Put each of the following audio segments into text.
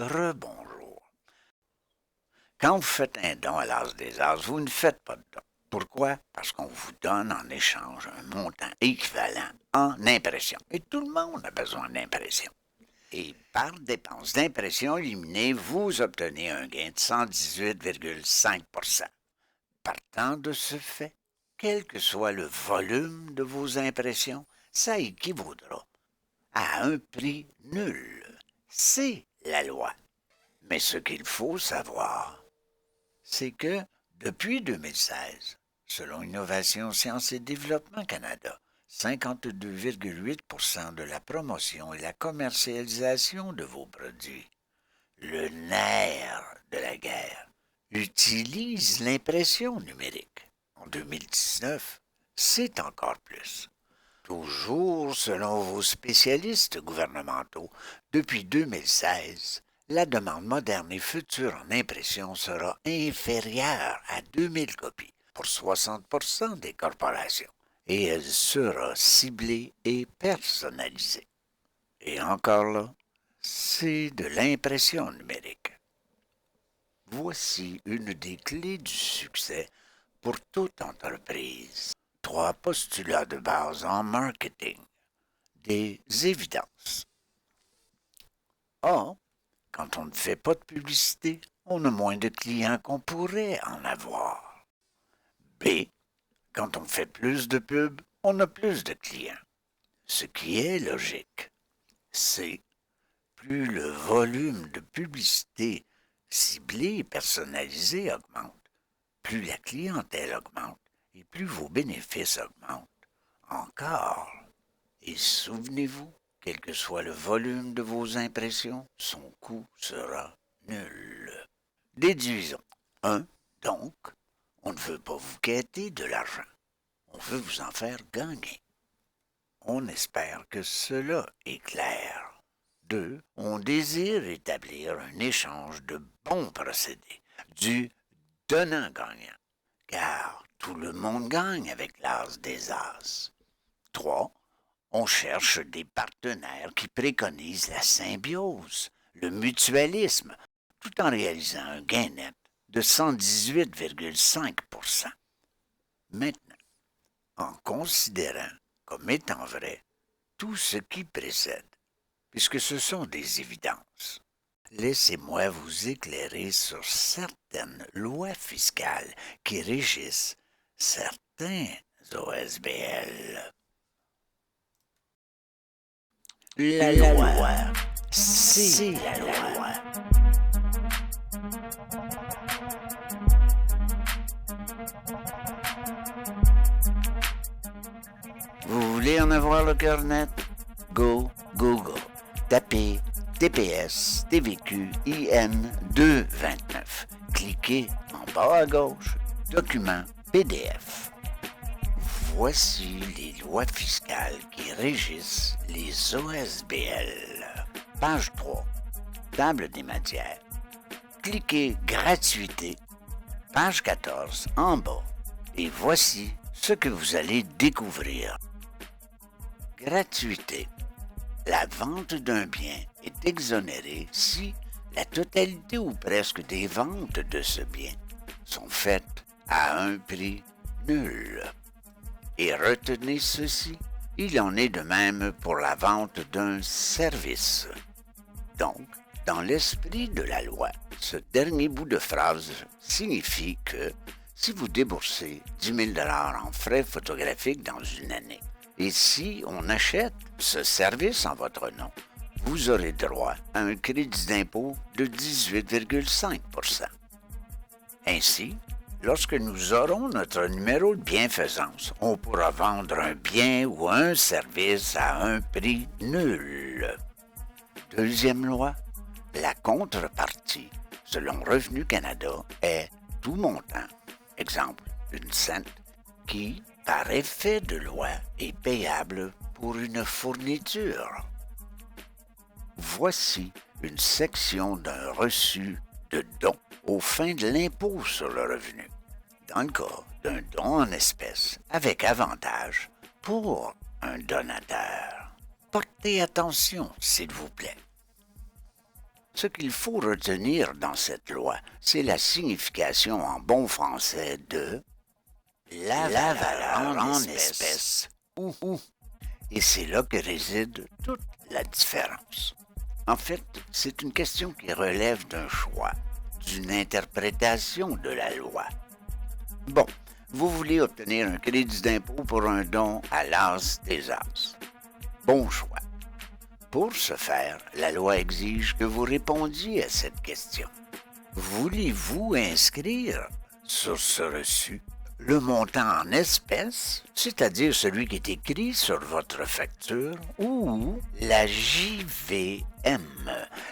rebonjour. Quand vous faites un don à l'As des As, vous ne faites pas de don. Pourquoi? Parce qu'on vous donne en échange un montant équivalent en impression. Et tout le monde a besoin d'impression. Et par dépense d'impression éliminée, vous obtenez un gain de 118,5 Partant de ce fait, quel que soit le volume de vos impressions, ça équivaudra à un prix nul. C'est la loi. Mais ce qu'il faut savoir, c'est que depuis 2016, selon Innovation Sciences et Développement Canada, 52,8 de la promotion et la commercialisation de vos produits, le nerf de la guerre, utilise l'impression numérique. En 2019, c'est encore plus. Toujours selon vos spécialistes gouvernementaux, depuis 2016, la demande moderne et future en impression sera inférieure à 2000 copies pour 60 des corporations et elle sera ciblée et personnalisée. Et encore là, c'est de l'impression numérique. Voici une des clés du succès pour toute entreprise. 3 postulats de base en marketing. Des évidences. A. Quand on ne fait pas de publicité, on a moins de clients qu'on pourrait en avoir. B. Quand on fait plus de pubs, on a plus de clients. Ce qui est logique. C. Plus le volume de publicité ciblée et personnalisée augmente, plus la clientèle augmente et plus vos bénéfices augmentent. Encore. Et souvenez-vous, quel que soit le volume de vos impressions, son coût sera nul. Déduisons. 1. Donc, on ne veut pas vous quêter de l'argent. On veut vous en faire gagner. On espère que cela est clair. 2. On désire établir un échange de bons procédés, du donnant-gagnant, car tout le monde gagne avec l'as des as. 3. On cherche des partenaires qui préconisent la symbiose, le mutualisme, tout en réalisant un gain net de 118,5 Maintenant, en considérant comme étant vrai tout ce qui précède, puisque ce sont des évidences, laissez-moi vous éclairer sur certaines lois fiscales qui régissent certains OSBL. La loi, c'est la loi. Vous voulez en avoir le cœur net? Go Google. Tapez TPS TVQ IN 229. Cliquez en bas à gauche, document PDF. Voici les lois fiscales qui régissent les OSBL. Page 3. Table des matières. Cliquez Gratuité. Page 14 en bas. Et voici ce que vous allez découvrir. Gratuité. La vente d'un bien est exonérée si la totalité ou presque des ventes de ce bien sont faites à un prix nul. Et retenez ceci, il en est de même pour la vente d'un service. Donc, dans l'esprit de la loi, ce dernier bout de phrase signifie que si vous déboursez 10 000 en frais photographiques dans une année, et si on achète ce service en votre nom, vous aurez droit à un crédit d'impôt de 18,5 Ainsi, lorsque nous aurons notre numéro de bienfaisance, on pourra vendre un bien ou un service à un prix nul. Deuxième loi, la contrepartie, selon Revenu Canada, est tout montant, exemple, une cent, qui, par effet de loi, est payable pour une fourniture. Voici une section d'un reçu de don aux fins de l'impôt sur le revenu, dans le cas d'un don en espèces avec avantage pour un donateur. Portez attention, s'il vous plaît. Ce qu'il faut retenir dans cette loi, c'est la signification en bon français de la valeur en espèces ou. Et c'est là que réside toute la différence. En fait, c'est une question qui relève d'un choix, d'une interprétation de la loi. Bon, vous voulez obtenir un crédit d'impôt pour un don à l'As des As. Bon choix. Pour ce faire, la loi exige que vous répondiez à cette question. Voulez-vous inscrire sur ce reçu le montant en espèces, c'est-à-dire celui qui est écrit sur votre facture, ou la JVM,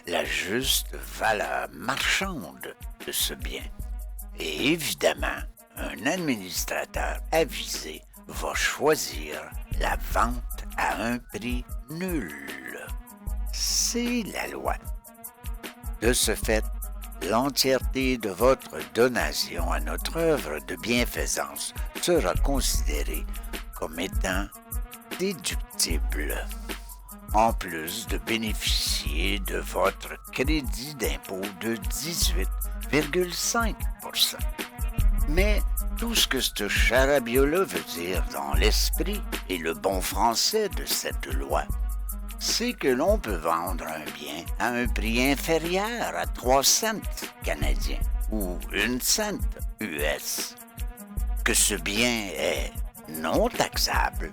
la juste valeur marchande de ce bien? Et évidemment, un administrateur avisé va choisir la vente à un prix nul. C'est la loi. De ce fait, l'entièreté de votre donation à notre œuvre de bienfaisance sera considérée comme étant déductible, en plus de bénéficier de votre crédit d'impôt de 18,5 %. Mais tout ce que ce charabia-là veut dire dans l'esprit et le bon français de cette loi, c'est que l'on peut vendre un bien à un prix inférieur à 3 cents canadiens ou 1 cent US, que ce bien est non taxable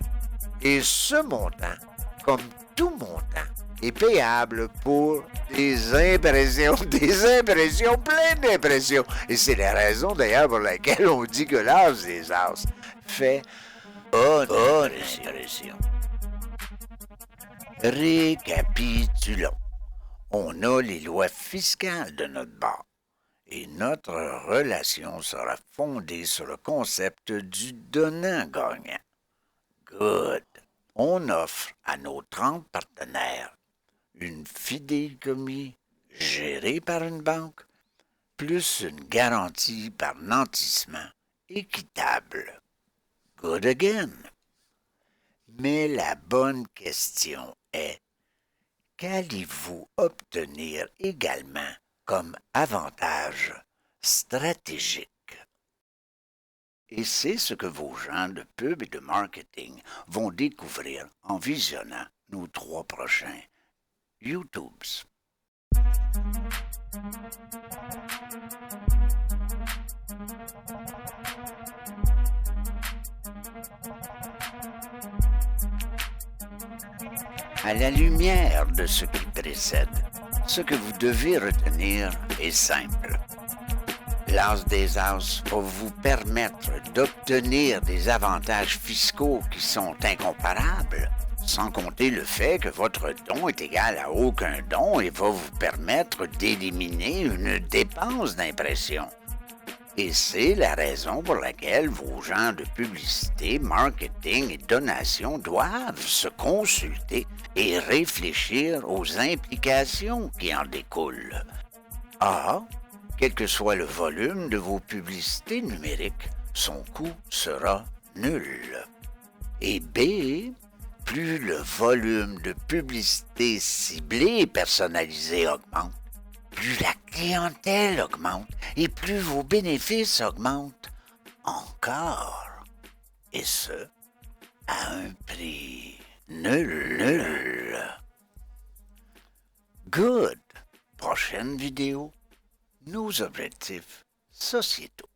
et ce montant, comme tout montant, est payable pour des impressions, plein d'impressions. Et c'est la raison d'ailleurs pour laquelle on dit que l'As des As fait bonne impression. Récapitulons. On a les lois fiscales de notre bord et notre relation sera fondée sur le concept du donnant-gagnant. Good. On offre à nos 30 partenaires une fidéicommis gérée par une banque, plus une garantie par nantissement équitable. Good again. Mais la bonne question est, qu'allez-vous obtenir également comme avantage stratégique? Et c'est ce que vos gens de pub et de marketing vont découvrir en visionnant nos 3 prochains YouTubes. À la lumière de ce qui précède, ce que vous devez retenir est simple. L'As des As va vous permettre d'obtenir des avantages fiscaux qui sont incomparables, sans compter le fait que votre don est égal à aucun don et va vous permettre d'éliminer une dépense d'impression. Et c'est la raison pour laquelle vos gens de publicité, marketing et donation doivent se consulter et réfléchir aux implications qui en découlent. A, quel que soit le volume de vos publicités numériques, son coût sera nul. Et B, plus le volume de publicité ciblée et personnalisée augmente, plus la clientèle augmente et plus vos bénéfices augmentent encore. Et ce, à un prix nul. Good. Prochaine vidéo, nos objectifs sociétaux.